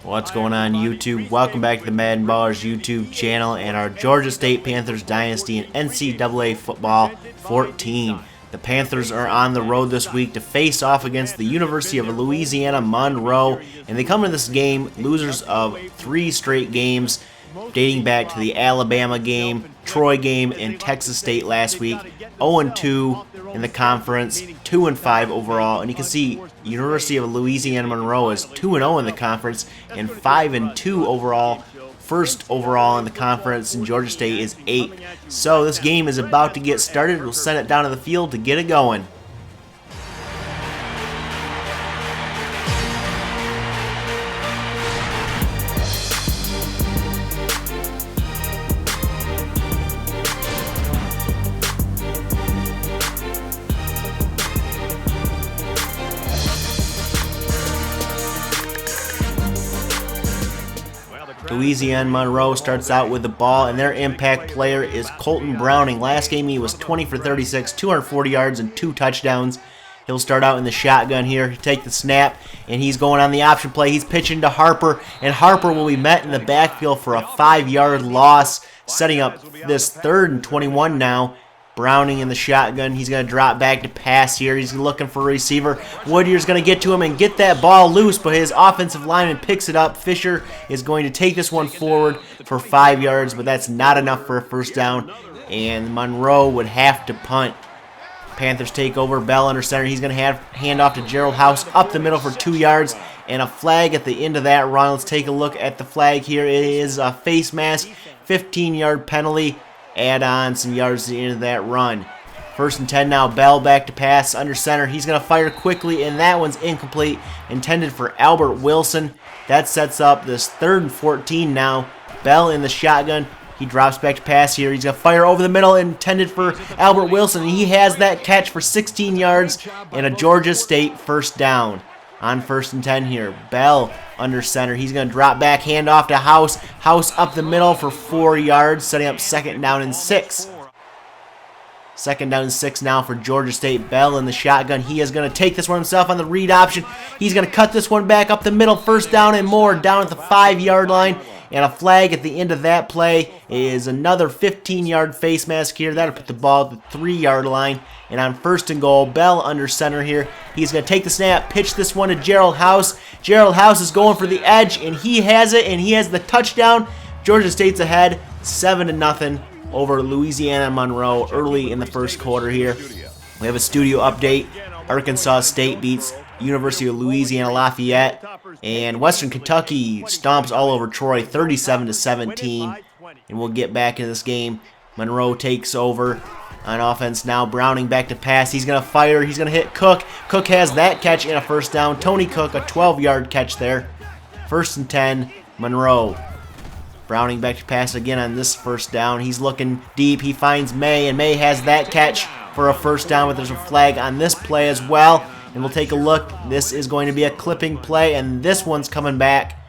What's going on YouTube? Welcome back to the MaddenBallerz YouTube channel and our Georgia State Panthers Dynasty in NCAA Football 14. The Panthers are on the road this week to face off against the University of Louisiana, Monroe, and they come into this game losers of 3 straight games dating back to the Alabama game, Troy game, and Texas State last week. 0-2 in the conference, 2-5 overall, and you can see University of Louisiana Monroe is 2-0 in the conference and 5-2 overall. First overall in the conference, and Georgia State is 8th. So this game is about to get started. We'll send it down to the field to get it going. Louisiana Monroe starts out with the ball, and their impact player is Colton Browning. Last game he was 20 for 36, 240 yards, and 2 touchdowns. He'll start out in the shotgun here. He'll take the snap, and he's going on the option play. He's pitching to Harper, and Harper will be met in the backfield for a 5-yard loss, setting up this 3rd and 21 now. Browning in the shotgun. He's going to drop back to pass here. He's looking for a receiver. Woodier's going to get to him and get that ball loose, but his offensive lineman picks it up. Fisher is going to take this one forward for 5 yards, but that's not enough for a first down, and Monroe would have to punt. Panthers take over. Bell under center. He's going to hand off to Gerald House up the middle for 2 yards, and a flag at the end of that run. Let's take a look at the flag here. It is a face mask, 15-yard penalty. Add on some yards to the end of that run. 1st and 10 now. Bell back to pass under center. He's going to fire quickly, and that one's incomplete. Intended for Albert Wilson. That sets up this 3rd and 14 now. Bell in the shotgun. He drops back to pass here. He's going to fire over the middle, intended for Albert Wilson. And he has that catch for 16 yards and a Georgia State first down. On 1st and 10 here. Bell under center. He's going to drop back, hand off to House. House up the middle for 4 yards, setting up 2nd down and 6. 2nd down and 6 now for Georgia State. Bell in the shotgun. He is going to take this one himself on the read option. He's going to cut this one back up the middle. 1st down and more, down at the 5-yard line. And a flag at the end of that play is another 15-yard face mask here. That'll put the ball at the 3-yard line. And on 1st and goal, Bell under center here. He's going to take the snap, pitch this one to Gerald House. Gerald House is going for the edge, and he has it, and he has the touchdown. Georgia State's ahead, 7-0 over Louisiana Monroe early in the first quarter here. We have a studio update. Arkansas State beats University of Louisiana Lafayette, and Western Kentucky stomps all over Troy 37-17. And we'll get back into this game. Monroe takes over on offense now. Browning back to pass. He's going to fire. He's going to hit Cook. Cook has that catch and a first down. Tony Cook, a 12-yard catch there. 1st and 10, Monroe. Browning back to pass again on this first down. He's looking deep. He finds May, and May has that catch for a first down, but there's a flag on this play as well. And we'll take a look. This is going to be a clipping play, and this one's coming back.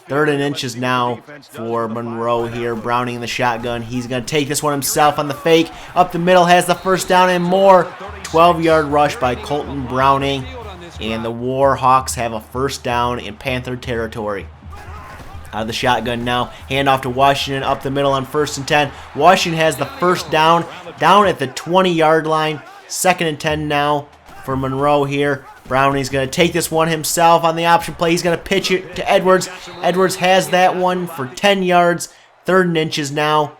3rd and inches now for Monroe here. Browning in the shotgun. He's going to take this one himself on the fake. Up the middle, has the first down and more. 12-yard rush by Colton Browning. And the Warhawks have a first down in Panther territory. Out of the shotgun now. Hand off to Washington up the middle on 1st and 10. Washington has the first down at the 20-yard line. 2nd and 10 now for Monroe here. Browning's going to take this one himself on the option play. He's going to pitch it to Edwards. Edwards has that one for 10 yards. 3rd and inches now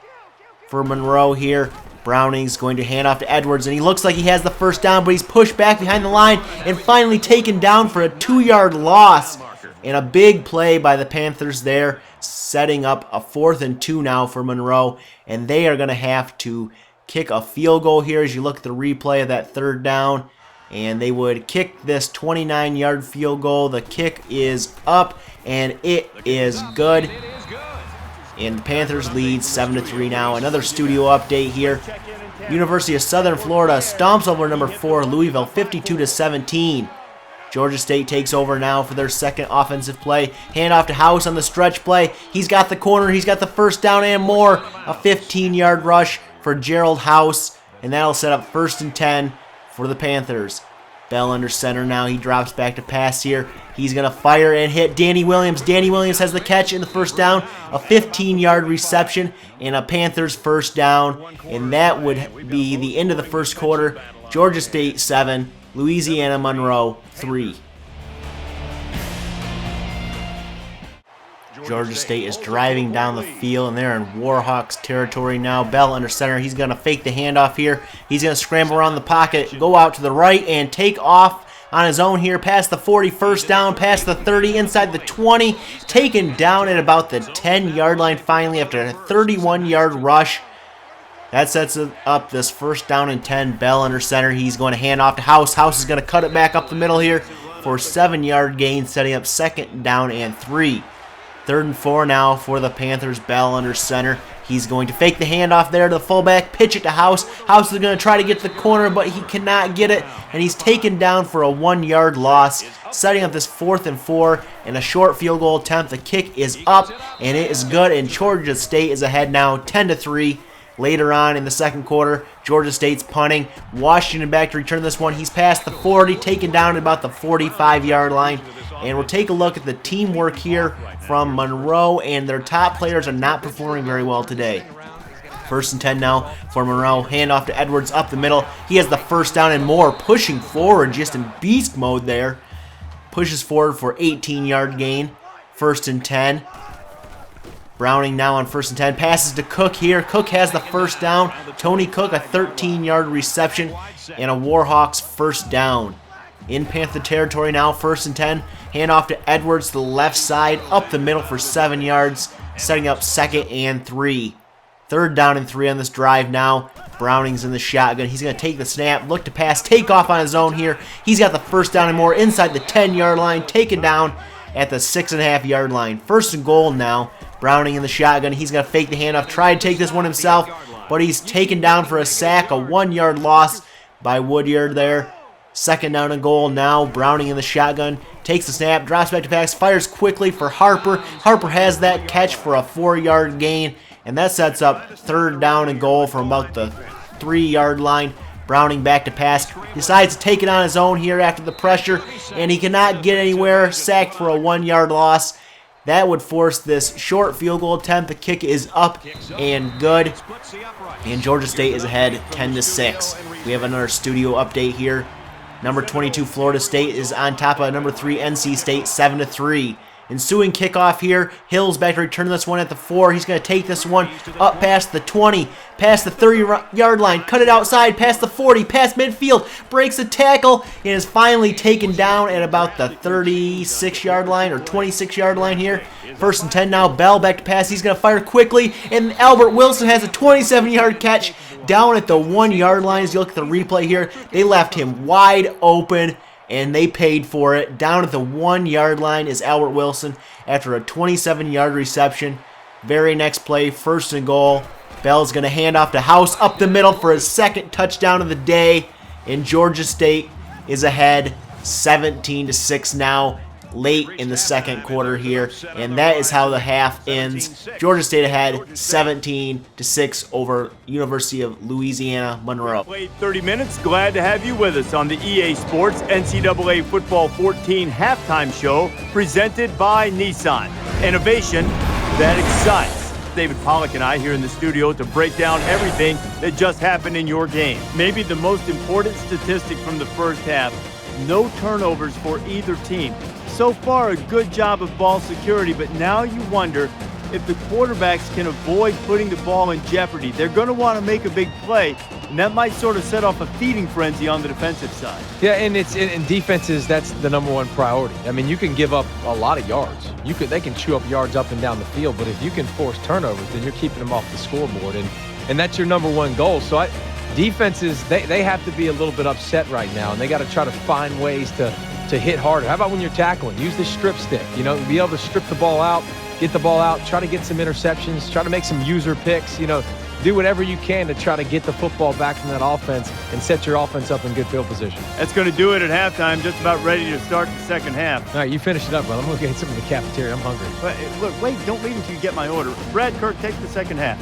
for Monroe here. Browning's going to hand off to Edwards, and he looks like he has the first down, but he's pushed back behind the line and finally taken down for a 2-yard loss. And a big play by the Panthers there, setting up a 4th and 2 now for Monroe. And they are going to have to kick a field goal here as you look at the replay of that 3rd down. And they would kick this 29-yard field goal. The kick is up, and it is good. And the Panthers lead 7-3 now. Another studio update here. University of Southern Florida stomps over number 4 Louisville 52-17. Georgia State takes over now for their 2nd offensive play. Hand off to House on the stretch play. He's got the corner. He's got the first down and more. A 15-yard rush for Gerald House. And that'll set up 1st and 10 for the Panthers. Bell under center now. He drops back to pass here. He's going to fire and hit Danny Williams. Danny Williams has the catch in the first down. A 15-yard reception and a Panthers first down. And that would be the end of the first quarter. Georgia State 7, Louisiana Monroe 3. Georgia State is driving down the field, and they're in Warhawks territory now. Bell under center. He's going to fake the handoff here. He's going to scramble around the pocket, go out to the right, and take off on his own here, past the 40, first down, past the 30, inside the 20, taken down at about the 10-yard line finally after a 31-yard rush. That sets up this first down and 10. Bell under center. He's going to hand off to House. House is going to cut it back up the middle here for a 7-yard gain, setting up second down and 3. 3rd and 4 now for the Panthers. Bell under center. He's going to fake the handoff there to the fullback, pitch it to House. House is going to try to get to the corner, but he cannot get it, and he's taken down for a 1-yard loss, setting up this 4th and 4 and a short field goal attempt. The kick is up, and it is good, and Georgia State is ahead now 10-3. Later on in the second quarter, Georgia State's punting. Washington back to return this one. He's past the 40, taken down at about the 45-yard line. And we'll take a look at the teamwork here from Monroe, and their top players are not performing very well today. 1st and 10 now for Monroe. Handoff to Edwards up the middle. He has the first down and more, pushing forward just in beast mode there. Pushes forward for 18-yard gain. 1st and 10. Browning now on 1st and 10. Passes to Cook here. Cook has the first down. Tony Cook, a 13-yard reception and a Warhawks first down. In Panther territory now, 1st and 10. Handoff to Edwards to the left side, up the middle for 7 yards, setting up 2nd and 3. 3rd down and 3 on this drive now. Browning's in the shotgun. He's going to take the snap, look to pass, take off on his own here. He's got the first down and more inside the 10-yard line, taken down at the 6.5-yard line. 1st and goal now. Browning in the shotgun. He's going to fake the handoff, try to take this one himself, but he's taken down for a sack, a 1-yard loss by Woodyard there. 2nd down and goal now. Browning in the shotgun. Takes the snap, drops back to pass, fires quickly for Harper. Harper has that catch for a 4-yard gain, and that sets up 3rd down and goal from about the 3-yard line. Browning back to pass. Decides to take it on his own here after the pressure, and he cannot get anywhere. Sacked for a 1-yard loss. That would force this short field goal attempt. The kick is up and good, and Georgia State is ahead 10-6. We have another studio update here. Number 22 Florida State is on top of number 3 NC State 7-3. Ensuing kickoff here. Hill's back to return this one at the 4. He's going to take this one up past the 20, past the 30-yard line, cut it outside, past the 40, past midfield, breaks a tackle, and is finally taken down at about the 36-yard line or 26-yard line here. 1st and 10 now. Bell back to pass. He's going to fire quickly, and Albert Wilson has a 27-yard catch down at the 1-yard line. As you look at the replay here, they left him wide open, and they paid for it. Down at the 1-yard line is Albert Wilson after a 27-yard reception. Very next play, 1st and goal. Bell's going to hand off to House up the middle for his 2nd touchdown of the day. And Georgia State is ahead 17-6 now, late in the second quarter here. And that is how the half ends. Georgia State ahead 17-6 over University of Louisiana Monroe. Played 30 minutes. Glad to have you with us on the EA Sports NCAA Football 14 halftime show presented by Nissan. Innovation that excites. David Pollack and I here in the studio to break down everything that just happened in your game. Maybe the most important statistic from the first half, no turnovers for either team. So far, a good job of ball security, but now you wonder if the quarterbacks can avoid putting the ball in jeopardy. They're going to want to make a big play, and that might sort of set off a feeding frenzy on the defensive side. Yeah, and it's in defenses, that's the #1 priority. I mean, you can give up a lot of yards. They can chew up yards up and down the field, but if you can force turnovers, then you're keeping them off the scoreboard, and that's your #1 goal. So defenses, they have to be a little bit upset right now, and they got to try to find ways to hit harder. How about when you're tackling? Use the strip stick. You know, be able to strip the ball out, get the ball out, try to get some interceptions, try to make some user picks. You know, do whatever you can to try to get the football back from that offense and set your offense up in good field position. That's going to do it at halftime. Just about ready to start the second half. All right, you finish it up, brother. I'm going to get something in the cafeteria. I'm hungry. But, look, wait, don't leave until you get my order. Brad Kirk, take the second half.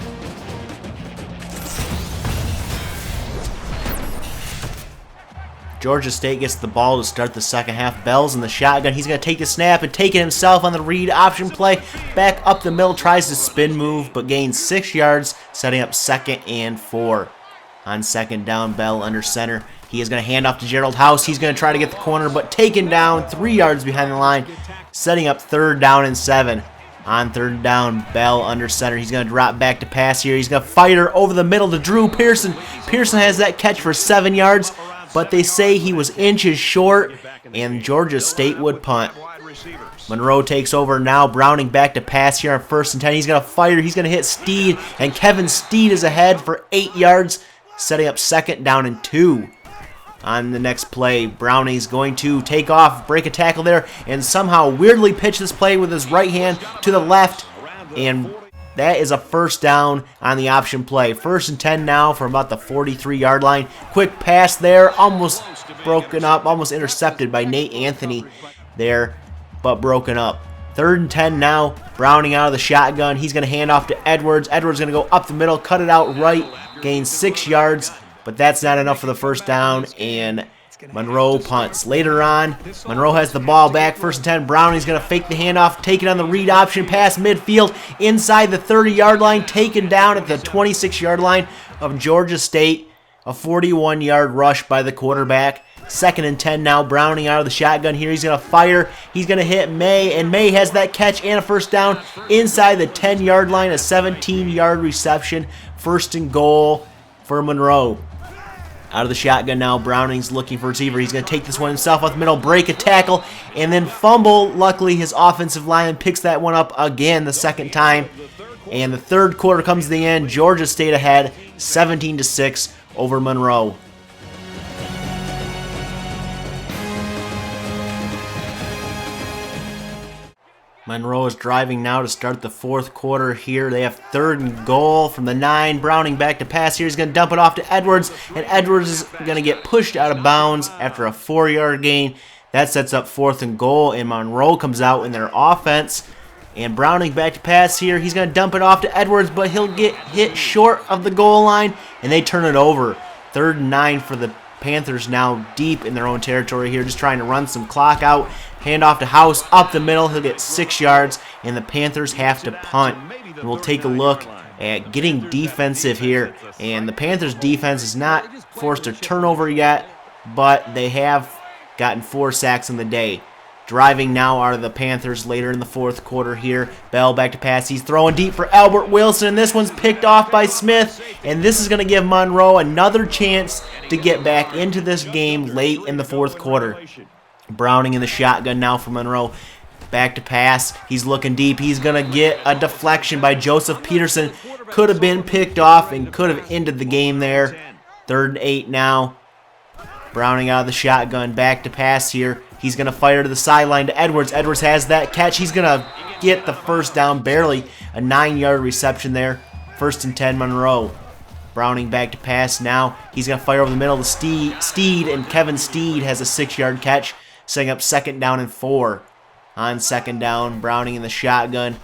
Georgia State gets the ball to start the second half. Bell's in the shotgun. He's going to take the snap and take it himself on the read option play. Back up the middle, tries to spin move, but gains 6 yards, setting up 2nd and 4. On 2nd down, Bell under center. He is going to hand off to Gerald House. He's going to try to get the corner, but taken down 3 yards behind the line, setting up 3rd down and 7. On 3rd down, Bell under center. He's going to drop back to pass here. He's going to fire over the middle to Drew Pearson. Pearson has that catch for 7 yards, but they say he was inches short, and Georgia State would punt. Monroe takes over now. Browning back to pass here on 1st and 10. He's going to fire. He's going to hit Steed, and Kevin Steed is ahead for 8 yards, setting up 2nd down and 2. On the next play, Browning's going to take off, break a tackle there, and somehow weirdly pitch this play with his right hand to the left, and that is a 1st down on the option play. 1st and 10 now from about the 43-yard line. Quick pass there, almost broken up, almost intercepted by Nate Anthony there, but broken up. 3rd and 10 now, Browning out of the shotgun. He's going to hand off to Edwards. Edwards going to go up the middle, cut it out right, gain 6 yards, but that's not enough for the 1st down, and Monroe punts. Later on, Monroe has the ball back. 1st and 10, Browning's going to fake the handoff, take it on the read option, pass midfield, inside the 30-yard line, taken down at the 26-yard line of Georgia State. A 41-yard rush by the quarterback. 2nd and 10 now, Browning out of the shotgun here. He's going to fire. He's going to hit May, and May has that catch and a 1st down inside the 10-yard line, a 17-yard reception. 1st and goal for Monroe. Out of the shotgun now, Browning's looking for a receiver. He's going to take this one himself off the middle, break a tackle, and then fumble. Luckily, his offensive line picks that one up again the 2nd time. And the 3rd quarter comes to the end. Georgia State ahead, 17-6 over Monroe. Monroe is driving now to start the 4th quarter here. They have 3rd and goal from the 9. Browning back to pass here. He's going to dump it off to Edwards, and Edwards is going to get pushed out of bounds after a 4-yard gain. That sets up 4th and goal, and Monroe comes out in their offense. And Browning back to pass here. He's going to dump it off to Edwards, but he'll get hit short of the goal line, and they turn it over. 3rd and 9 for the Panthers now deep in their own territory here, just trying to run some clock out. Hand off to House up the middle. He'll get 6 yards, and the Panthers have to punt. And we'll take a look at getting defensive here. And the Panthers defense is not forced a turnover yet, but they have gotten 4 sacks in the day. Driving now are the Panthers later in the 4th quarter here. Bell back to pass. He's throwing deep for Albert Wilson, and this one's picked off by Smith. And this is going to give Monroe another chance to get back into this game late in the 4th quarter. Browning in the shotgun now for Monroe. Back to pass. He's looking deep. He's going to get a deflection by Joseph Peterson. Could have been picked off and could have ended the game there. 3rd and 8 now. Browning out of the shotgun. Back to pass here. He's going to fire to the sideline to Edwards. Edwards has that catch. He's going to get the 1st down barely. A 9-yard reception there. 1st and 10 Monroe. Browning back to pass now. He's going to fire over the middle to Steed, and Kevin Steed has a 6-yard catch, setting up 2nd down and 4. On 2nd down, Browning in the shotgun,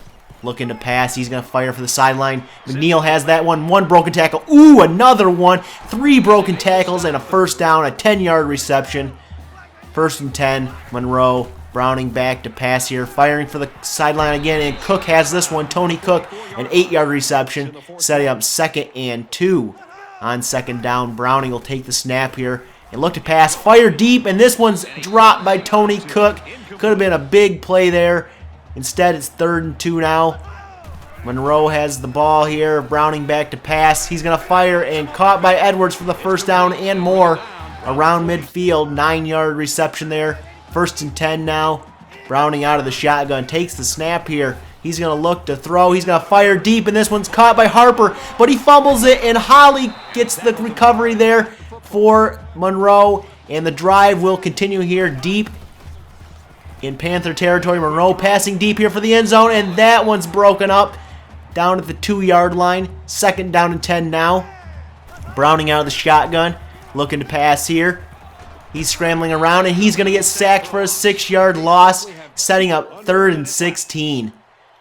looking to pass. He's going to fire for the sideline. McNeil has that one. 1 broken tackle. Ooh, another one. 3 broken tackles and a 1st down, a 10-yard reception. 1st and 10, Monroe. Browning back to pass here, firing for the sideline again, and Cook has this one. Tony Cook, an 8-yard reception, setting up 2nd and 2. On 2nd down, Browning will take the snap here and look to pass, fire deep, and this one's dropped by Tony Cook. Could have been a big play there. Instead, it's 3rd and 2 now. Monroe has the ball here. Browning back to pass. He's going to fire, and caught by Edwards for the 1st down and more. Around midfield, 9-yard reception there. 1st and 10 now. Browning out of the shotgun, takes the snap here. He's going to look to throw. He's going to fire deep, and this one's caught by Harper, but he fumbles it, and Holly gets the recovery there for Monroe, and the drive will continue here deep in Panther territory. Monroe passing deep here for the end zone, and that one's broken up down at the 2-yard line. 2nd down and 10 now. Browning out of the shotgun, looking to pass here. He's scrambling around, and he's going to get sacked for a 6-yard loss, setting up 3rd and 16.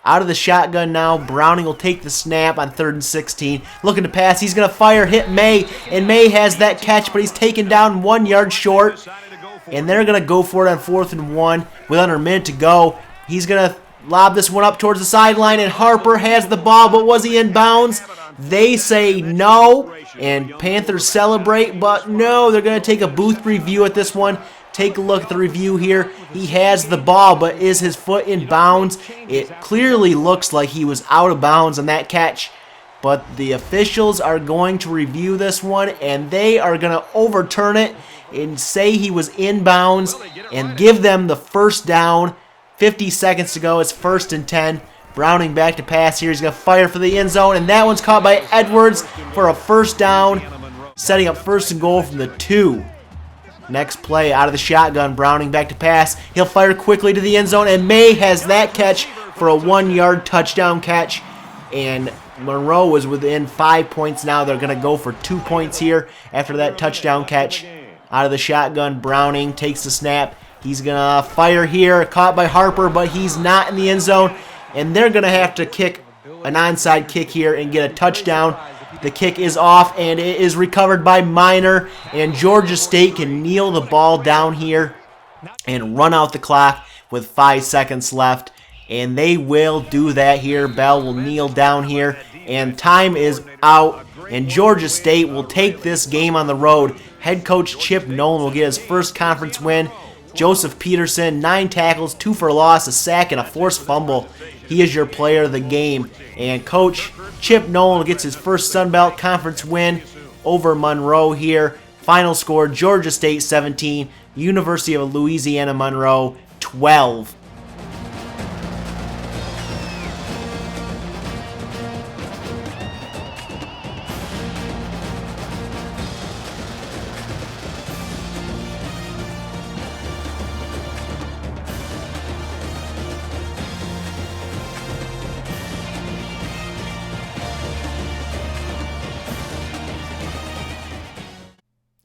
Out of the shotgun now. Browning will take the snap on 3rd and 16. Looking to pass. He's going to fire, hit May. And May has that catch, but he's taken down 1 yard short. And they're going to go for it on 4th and 1 with under a minute to go. He's going to lob this one up towards the sideline, and Harper has the ball, but was he in bounds? They say no, and Panthers celebrate, but no, they're going to take a booth review at this one. Take a look at the review here. He has the ball, but is his foot in bounds? It clearly looks like he was out of bounds on that catch, but the officials are going to review this one, and they are going to overturn it and say he was in bounds and give them the first down. 50 seconds to go. It's 1st and 10. Browning back to pass here. He's going to fire for the end zone, and that one's caught by Edwards for a first down, setting up 1st and goal from the 2. Next play, out of the shotgun, Browning back to pass. He'll fire quickly to the end zone, and May has that catch for a 1-yard touchdown catch. And Monroe was within 5 points now. They're going to go for 2 points here after that touchdown catch. Out of the shotgun, Browning takes the snap. He's going to fire here, caught by Harper, but he's not in the end zone. And they're going to have to kick an onside kick here and get a touchdown. The kick is off, and it is recovered by Minor. And Georgia State can kneel the ball down here and run out the clock with 5 seconds left. And they will do that here. Bell will kneel down here, and time is out. And Georgia State will take this game on the road. Head coach Chip Nolan will get his first conference win. Joseph Peterson, 9 tackles, 2 for a loss, a sack, and a forced fumble. He is your player of the game. And Coach Chip Nolan gets his first Sun Belt Conference win over Monroe here. Final score, Georgia State 17, University of Louisiana Monroe 12.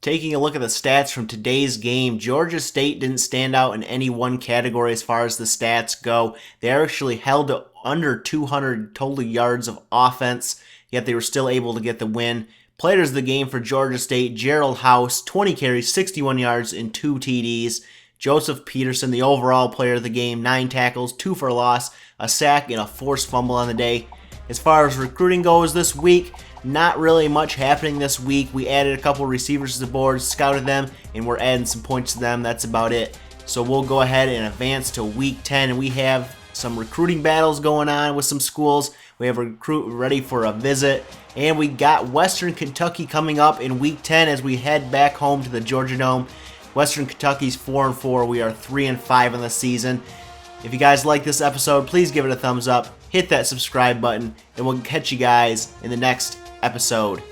Taking a look at the stats from today's game, Georgia State didn't stand out in any one category as far as the stats go. They actually held to under 200 total yards of offense, yet they were still able to get the win. Players of the game for Georgia State, Gerald House, 20 carries, 61 yards, and 2 TDs. Joseph Peterson, the overall player of the game, 9 tackles, 2 for a loss, a sack, and a forced fumble on the day. As far as recruiting goes this week, not really much happening this week. We added a couple receivers to the board, scouted them, and we're adding some points to them. That's about it. So we'll go ahead and advance to week 10, and we have some recruiting battles going on with some schools. We have a recruit ready for a visit, and we got Western Kentucky coming up in week 10 as we head back home to the Georgia Dome. Western Kentucky's 4-4. We are 3-5 in the season. If you guys like this episode, please give it a thumbs up, hit that subscribe button, and we'll catch you guys in the next episode.